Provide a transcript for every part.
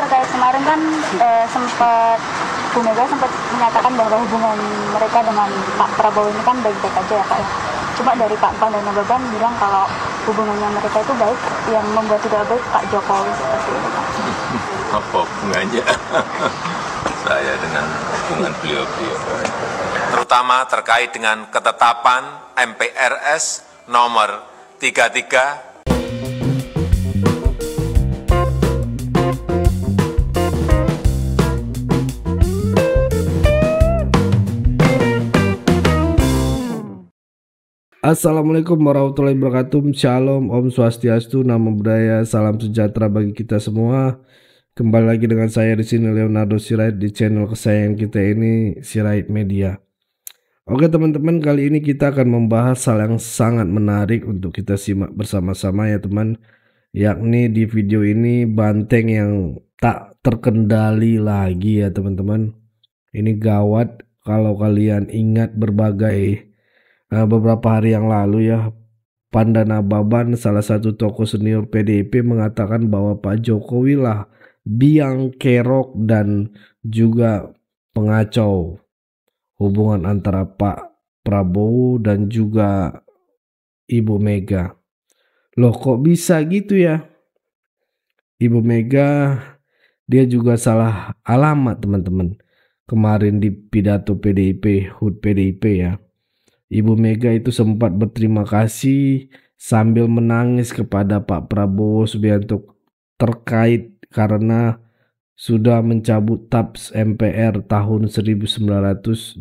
terkait kemarin kan sempat Bu Mega sempat menyatakan bahwa hubungan mereka dengan Pak Prabowo ini kan baik-baik aja ya Pak ya. Cuma dari Pak Pan dan Nababan bilang kalau hubungannya mereka itu baik, yang membuat tidak baik Pak Jokowi seperti itu Pak. Apa hubungannya saya dengan hubungan beliau-beliau? Terutama terkait dengan ketetapan MPRS nomor 33. Assalamualaikum warahmatullahi wabarakatuh. Shalom, Om Swastiastu, Namo Buddhaya, salam sejahtera bagi kita semua. Kembali lagi dengan saya di sini Leonardo Sirait di channel kesayangan kita ini, Sirait Media. Oke teman-teman, kali ini kita akan membahas hal yang sangat menarik untuk kita simak bersama-sama ya teman. Yakni di video ini banteng yang tak terkendali lagi ya teman-teman. Ini gawat kalau kalian ingat beberapa hari yang lalu ya, Pan dan Nababan, salah satu tokoh senior PDIP, mengatakan bahwa Pak Jokowi lah biang kerok dan juga pengacau hubungan antara Pak Prabowo dan juga Ibu Mega. Loh kok bisa gitu ya? Ibu Mega dia juga salah alamat teman-teman. Kemarin di pidato PDIP, HUT PDIP ya. Ibu Mega itu sempat berterima kasih sambil menangis kepada Pak Prabowo Subianto terkait karena sudah mencabut TAPS MPR tahun 1967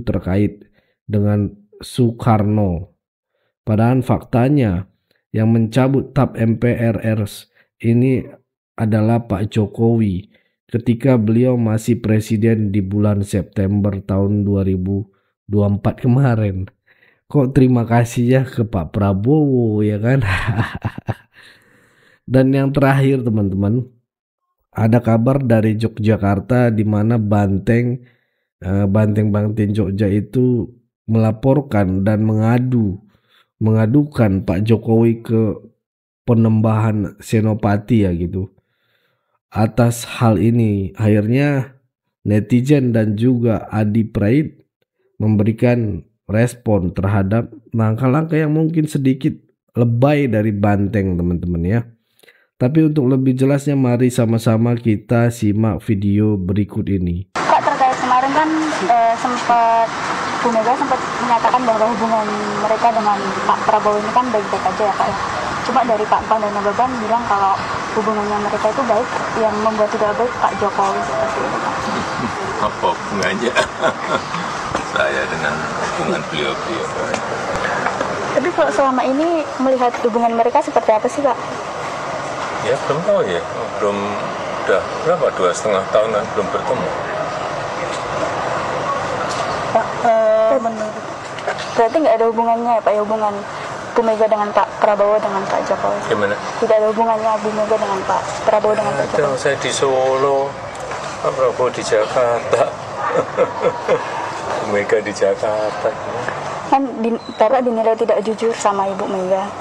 terkait dengan Soekarno. Padahal faktanya yang mencabut TAP MPR ini adalah Pak Jokowi ketika beliau masih presiden di bulan September tahun 2024 kemarin. Kok terima kasih ya ke Pak Prabowo ya kan. Dan yang terakhir teman-teman, ada kabar dari Yogyakarta di mana banteng Jogja itu melaporkan dan mengadukan Pak Jokowi ke Penembahan Senopati ya gitu. Atas hal ini akhirnya netizen dan juga Adi Praid memberikan respon terhadap langkah-langkah yang mungkin sedikit lebay dari banteng teman-teman ya. Tapi untuk lebih jelasnya mari sama-sama kita simak video berikut ini. Pak, terkait kemarin kan sempat Bu Mega sempat menyatakan bahwa hubungan mereka dengan Pak Prabowo ini kan baik-baik aja ya Pak ya. Cuma dari Pak Pan dan Nababan bilang kalau hubungannya mereka itu baik, yang membuat tidak baik Pak Jokowi seperti itu Pak. Apa hubungannya saya dengan hubungan beliau-beliau? Tapi kalau selama ini melihat hubungan mereka seperti apa sih Pak? Ya belum tahu ya, udah berapa, 2,5 tahunan belum bertemu. Pak, berarti nggak ada hubungannya ya Pak ya, hubungan Bu Mega dengan Pak Prabowo dengan Pak Jokowi? Gimana? Tidak ada hubungannya Bu Mega dengan Pak Prabowo dengan Pak Jokowi? Saya di Solo, Pak Prabowo di Jakarta, Bu Mega di Jakarta. Kan Bapak dinilai tidak jujur sama Ibu Mega.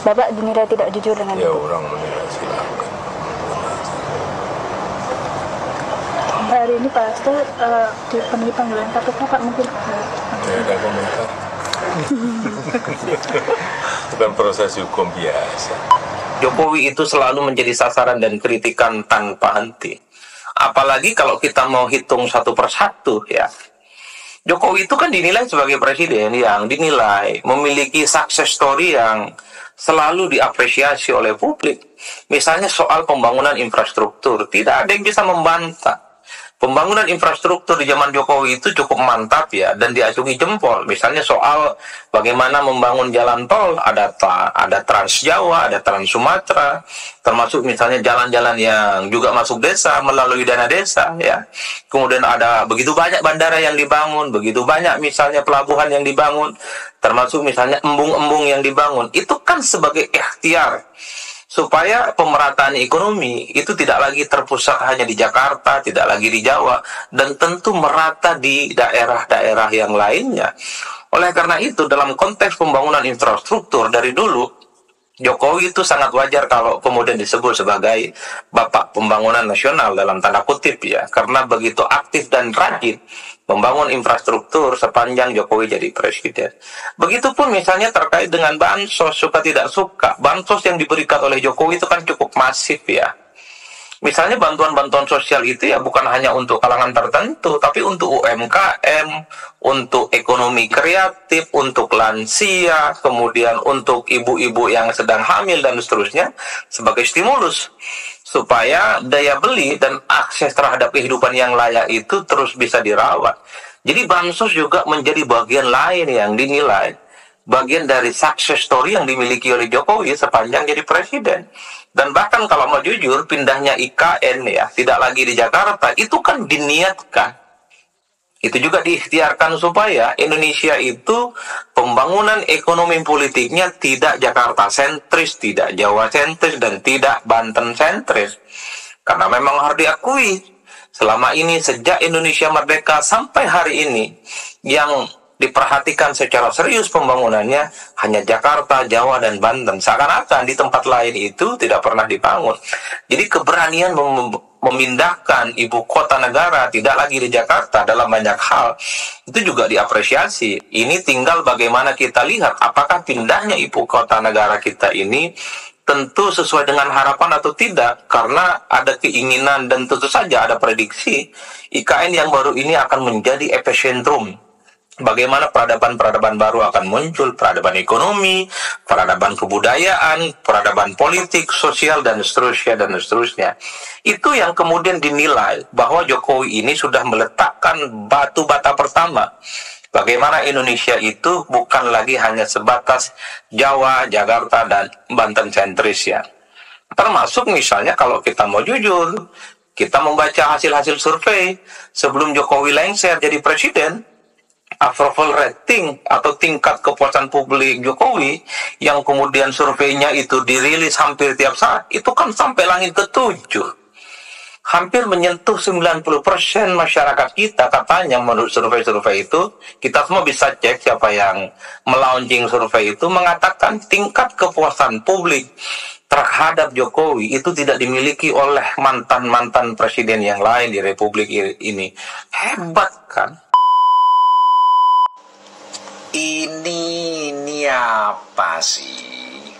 Bapak dinilai tidak jujur dengan Ya Ibu. orang menilai silakan. Hari ini Pak Hasto dipenuhi panggilan KPK Pak, mungkin Ya ada komentar. Bukan proses hukum biasa. Jokowi itu selalu menjadi sasaran dan kritikan tanpa henti. Apalagi kalau kita mau hitung satu persatu ya. Jokowi itu kan dinilai sebagai presiden yang dinilai memiliki success story yang selalu diapresiasi oleh publik. Misalnya soal pembangunan infrastruktur, tidak ada yang bisa membantah. Pembangunan infrastruktur di zaman Jokowi itu cukup mantap ya, dan diacungi jempol. Misalnya soal bagaimana membangun jalan tol, ada Trans Jawa, ada Trans Sumatera, termasuk misalnya jalan-jalan yang juga masuk desa melalui dana desa ya. Kemudian ada begitu banyak bandara yang dibangun, begitu banyak misalnya pelabuhan yang dibangun, termasuk misalnya embung-embung yang dibangun. Itu kan sebagai ikhtiar supaya pemerataan ekonomi itu tidak lagi terpusat hanya di Jakarta, tidak lagi di Jawa, dan tentu merata di daerah-daerah yang lainnya. Oleh karena itu, dalam konteks pembangunan infrastruktur dari dulu, Jokowi itu sangat wajar kalau kemudian disebut sebagai Bapak Pembangunan Nasional dalam tanda kutip ya, karena begitu aktif dan rajin membangun infrastruktur sepanjang Jokowi jadi presiden. Begitupun misalnya terkait dengan bansos, suka tidak suka, bansos yang diberikan oleh Jokowi itu kan cukup masif ya. Misalnya bantuan-bantuan sosial itu ya bukan hanya untuk kalangan tertentu, tapi untuk UMKM, untuk ekonomi kreatif, untuk lansia, kemudian untuk ibu-ibu yang sedang hamil dan seterusnya, sebagai stimulus supaya daya beli dan akses terhadap kehidupan yang layak itu terus bisa dirawat. Jadi bansos juga menjadi bagian lain yang dinilai bagian dari success story yang dimiliki oleh Jokowi sepanjang jadi presiden. Dan bahkan kalau mau jujur, pindahnya IKN ya, tidak lagi di Jakarta, itu kan diniatkan. Itu juga diikhtiarkan supaya Indonesia itu pembangunan ekonomi politiknya tidak Jakarta sentris, tidak Jawa sentris, dan tidak Banten sentris. Karena memang harus diakui, selama ini sejak Indonesia merdeka sampai hari ini, yang diperhatikan secara serius pembangunannya hanya Jakarta, Jawa, dan Banten. Seakan-akan di tempat lain itu tidak pernah dibangun. Jadi keberanian memindahkan ibu kota negara tidak lagi di Jakarta dalam banyak hal itu juga diapresiasi. Ini tinggal bagaimana kita lihat apakah pindahnya ibu kota negara kita ini tentu sesuai dengan harapan atau tidak, karena ada keinginan dan tentu saja ada prediksi IKN yang baru ini akan menjadi epicentrum. Bagaimana peradaban-peradaban baru akan muncul, peradaban ekonomi, peradaban kebudayaan, peradaban politik, sosial, dan seterusnya. Itu yang kemudian dinilai bahwa Jokowi ini sudah meletakkan batu bata pertama. Bagaimana Indonesia itu bukan lagi hanya sebatas Jawa, Jakarta, dan Banten sentris ya. Termasuk misalnya kalau kita mau jujur, kita membaca hasil-hasil survei sebelum Jokowi lengser jadi presiden, approval rating atau tingkat kepuasan publik Jokowi yang kemudian surveinya itu dirilis hampir tiap saat, itu kan sampai langit ke-7. Hampir menyentuh 90% masyarakat kita katanya menurut survei-survei itu. Kita semua bisa cek siapa yang melaunching survei itu, mengatakan tingkat kepuasan publik terhadap Jokowi itu tidak dimiliki oleh mantan-mantan presiden yang lain di Republik ini. Hebat kan? Ini apa sih?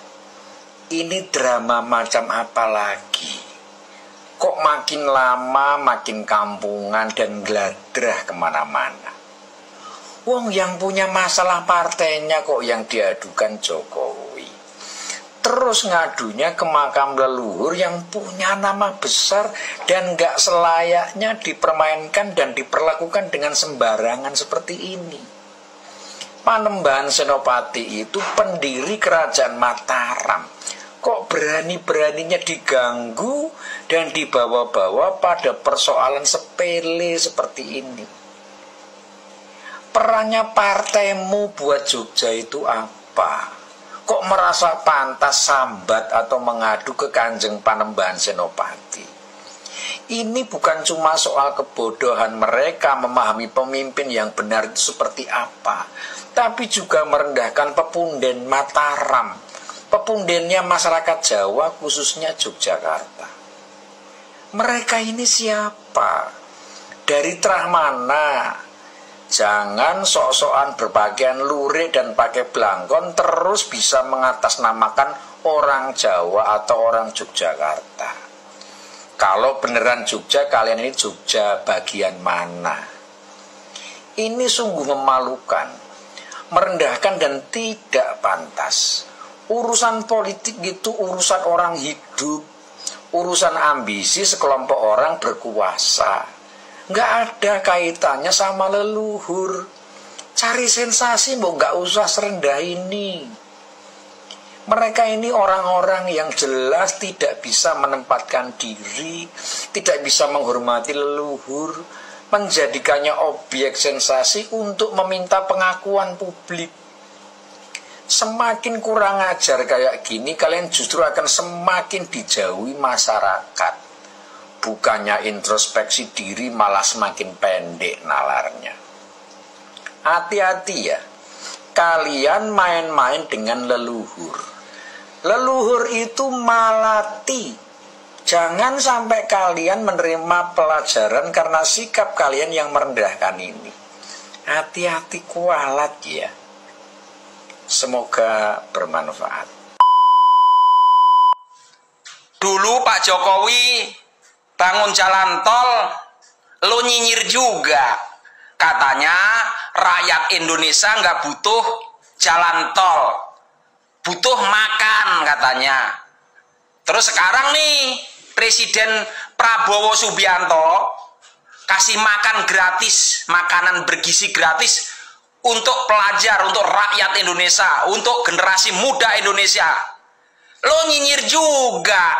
Ini drama macam apa lagi? Kok makin lama makin kampungan dan gladrah kemana-mana? Wong yang punya masalah partainya kok yang diadukan Jokowi. Terus ngadunya ke makam leluhur yang punya nama besar dan gak selayaknya dipermainkan dan diperlakukan dengan sembarangan seperti ini. Panembahan Senopati itu pendiri kerajaan Mataram. Kok berani-beraninya diganggu dan dibawa-bawa pada persoalan sepele seperti ini? Perannya partaimu buat Jogja itu apa? Kok merasa pantas sambat atau mengadu ke Kanjeng Panembahan Senopati? Ini bukan cuma soal kebodohan mereka memahami pemimpin yang benar itu seperti apa, tapi juga merendahkan pepunden Mataram, pepundennya masyarakat Jawa, khususnya Yogyakarta. Mereka ini siapa? Dari terah mana? Jangan sok-sokan berpakaian lurik dan pakai blangkon terus bisa mengatasnamakan orang Jawa atau orang Yogyakarta. Kalau beneran Jogja, kalian ini Jogja bagian mana? Ini sungguh memalukan, merendahkan dan tidak pantas. Urusan politik itu urusan orang hidup, urusan ambisi sekelompok orang berkuasa. Nggak ada kaitannya sama leluhur. Cari sensasi, mau nggak usah serendah ini. Mereka ini orang-orang yang jelas tidak bisa menempatkan diri, tidak bisa menghormati leluhur, menjadikannya objek sensasi untuk meminta pengakuan publik. Semakin kurang ajar kayak gini, kalian justru akan semakin dijauhi masyarakat. Bukannya introspeksi diri, malah semakin pendek nalarnya. Hati-hati ya, kalian main-main dengan leluhur. Leluhur itu malati. Jangan sampai kalian menerima pelajaran karena sikap kalian yang merendahkan ini. Hati-hati kualat ya. Semoga bermanfaat. Dulu Pak Jokowi bangun jalan tol, lo nyinyir juga. Katanya rakyat Indonesia nggak butuh jalan tol, butuh makan katanya. Terus sekarang nih Presiden Prabowo Subianto kasih makan gratis, makanan bergizi gratis untuk pelajar, untuk rakyat Indonesia, untuk generasi muda Indonesia. Lo nyinyir juga.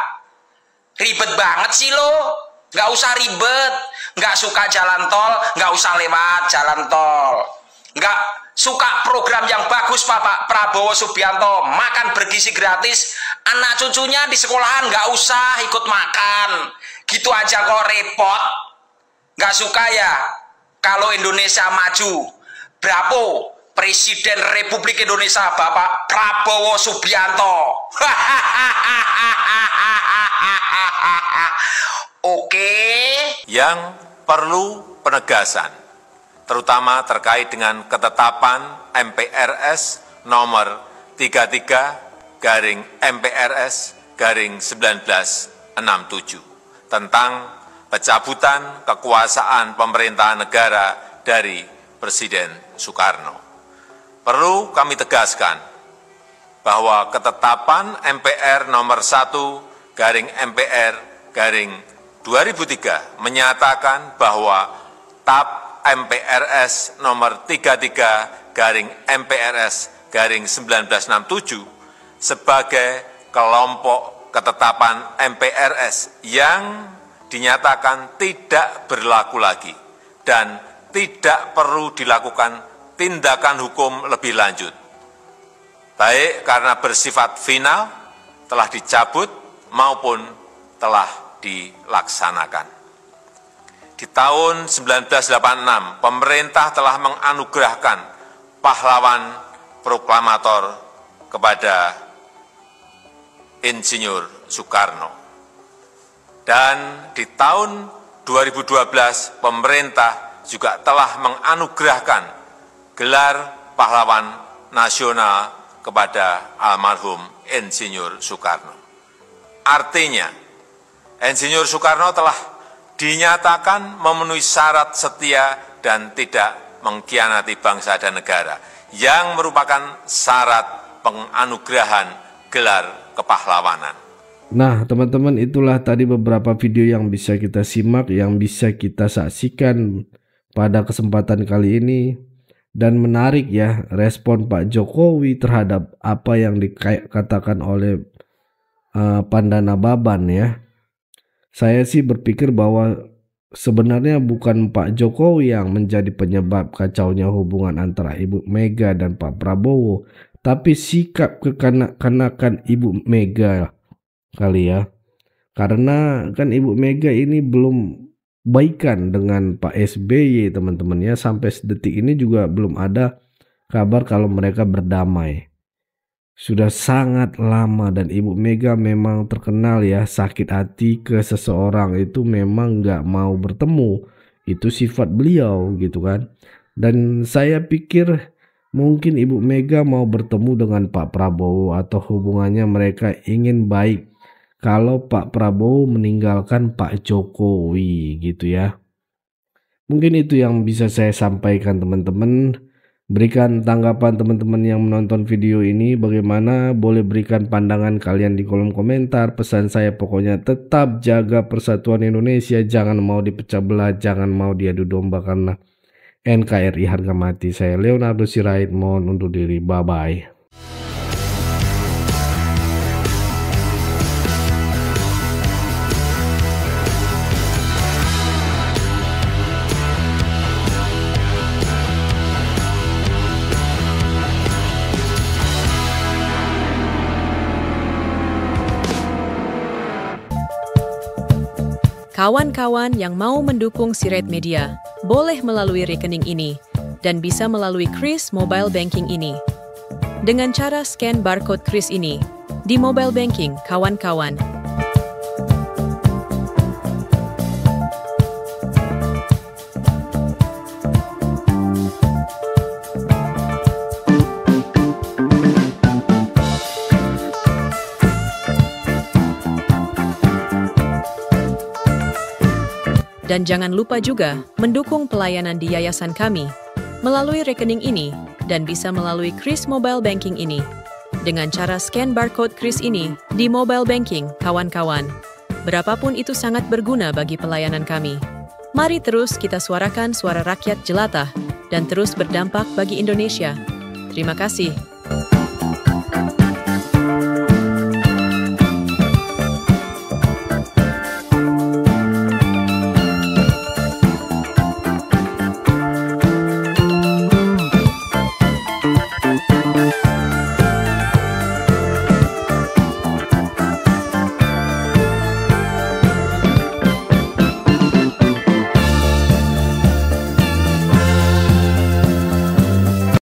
Ribet banget sih lo. Nggak usah ribet. Nggak suka jalan tol, nggak usah lewat jalan tol. Nggak suka program yang bagus Pak Prabowo Subianto, makan bergizi gratis, anak cucunya di sekolahan nggak usah ikut makan. Gitu aja kok repot. Nggak suka ya kalau Indonesia maju. Berapa Presiden Republik Indonesia Bapak Prabowo Subianto? Oke. Yang perlu penegasan, terutama terkait dengan ketetapan MPRS nomor 33/MPRS/1967 tentang pencabutan kekuasaan pemerintahan negara dari Presiden Soekarno. Perlu kami tegaskan bahwa ketetapan MPR nomor 1/MPR/2003 menyatakan bahwa TAP MPRS nomor 33/MPRS/1967 sebagai kelompok ketetapan MPRS yang dinyatakan tidak berlaku lagi dan tidak perlu dilakukan tindakan hukum lebih lanjut, baik karena bersifat final, telah dicabut, maupun telah dilaksanakan. Di tahun 1986, pemerintah telah menganugerahkan pahlawan proklamator kepada Insinyur Soekarno. Dan di tahun 2012, pemerintah juga telah menganugerahkan gelar pahlawan nasional kepada almarhum Insinyur Soekarno. Artinya, Insinyur Soekarno telah dinyatakan memenuhi syarat setia dan tidak mengkhianati bangsa dan negara, yang merupakan syarat penganugerahan gelar kepahlawanan. Nah, teman-teman, itulah tadi beberapa video yang bisa kita simak, yang bisa kita saksikan pada kesempatan kali ini. Dan menarik ya respon Pak Jokowi terhadap apa yang dikatakan oleh Pandana Baban ya. Saya sih berpikir bahwa sebenarnya bukan Pak Jokowi yang menjadi penyebab kacaunya hubungan antara Ibu Mega dan Pak Prabowo, tapi sikap kekanak-kanakan Ibu Mega kali ya. Karena kan Ibu Mega ini belum baikan dengan Pak SBY, teman-teman ya. Sampai detik ini juga belum ada kabar kalau mereka berdamai. Sudah sangat lama, dan Ibu Mega memang terkenal ya sakit hati ke seseorang itu memang nggak mau bertemu. Itu sifat beliau gitu kan. Dan saya pikir mungkin Ibu Mega mau bertemu dengan Pak Prabowo atau hubungannya mereka ingin baik kalau Pak Prabowo meninggalkan Pak Jokowi gitu ya. Mungkin itu yang bisa saya sampaikan, teman-teman. Berikan tanggapan teman-teman yang menonton video ini bagaimana, boleh berikan pandangan kalian di kolom komentar. Pesan saya pokoknya tetap jaga persatuan Indonesia, jangan mau dipecah belah, jangan mau diadu domba karena NKRI harga mati. Saya Leonardo Sirait, mohon undur diri, bye-bye. Kawan-kawan yang mau mendukung Sirait Media, boleh melalui rekening ini dan bisa melalui Kris Mobile Banking ini. Dengan cara scan barcode Kris ini, di mobile banking, kawan-kawan. Dan jangan lupa juga mendukung pelayanan di yayasan kami melalui rekening ini dan bisa melalui Kris Mobile Banking ini dengan cara scan barcode Kris ini di mobile banking, kawan-kawan. Berapapun itu sangat berguna bagi pelayanan kami. Mari terus kita suarakan suara rakyat jelata dan terus berdampak bagi Indonesia. Terima kasih.